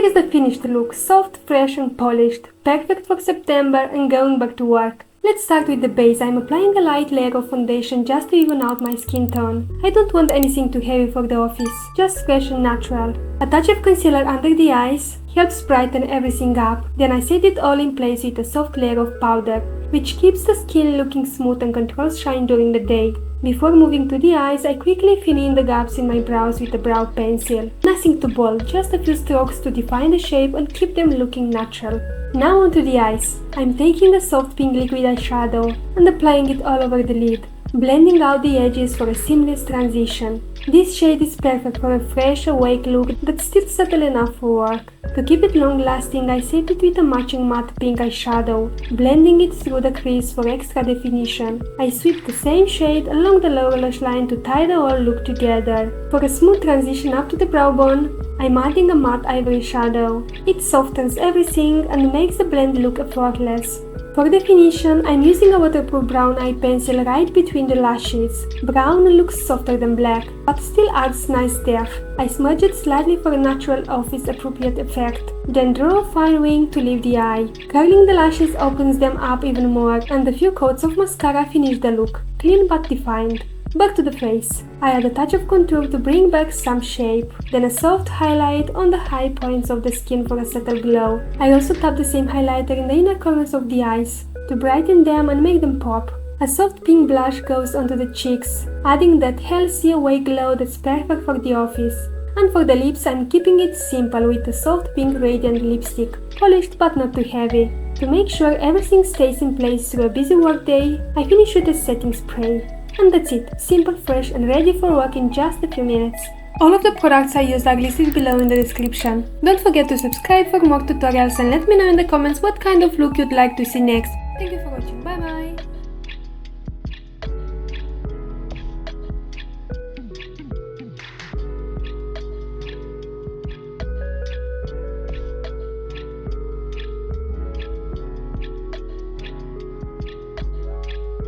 here is the finished look, soft, fresh and polished, perfect for September and going back to work. Let's start with the base. I'm applying a light layer of foundation just to even out my skin tone. I don't want anything too heavy for the office, just fresh and natural. A touch of concealer under the eyes helps brighten everything up. Then I set it all in place with a soft layer of powder, which keeps the skin looking smooth and controls shine during the day. Before moving to the eyes, I quickly fill in the gaps in my brows with a brow pencil. Nothing too bold, just a few strokes to define the shape and keep them looking natural. Now onto the eyes. I'm taking a soft pink liquid eyeshadow and applying it all over the lid, blending out the edges for a seamless transition. This shade is perfect for a fresh, awake look that's still subtle enough for work. To keep it long-lasting, I set it with a matching matte pink eyeshadow, blending it through the crease for extra definition. I sweep the same shade along the lower lash line to tie the whole look together. For a smooth transition up to the brow bone, I'm adding a matte ivory shadow. It softens everything and makes the blend look effortless. For definition, I'm using a waterproof brown eye pencil right between the lashes. Brown looks softer than black, but still adds nice depth. I smudge it slightly for a natural office-appropriate effect, then draw a fine wing to leave the eye. Curling the lashes opens them up even more, and a few coats of mascara finish the look, clean but defined. Back to the face. I add a touch of contour to bring back some shape, then a soft highlight on the high points of the skin for a subtle glow. I also tap the same highlighter in the inner corners of the eyes to brighten them and make them pop. A soft pink blush goes onto the cheeks, adding that healthy awake glow that's perfect for the office. And for the lips, I'm keeping it simple with a soft pink radiant lipstick, polished but not too heavy. To make sure everything stays in place through a busy workday, I finish with a setting spray. And that's it, simple, fresh and ready for work in just a few minutes. All of the products I used are listed below in the description. Don't forget to subscribe for more tutorials and let me know in the comments what kind of look you'd like to see next. Thank you for watching, bye bye!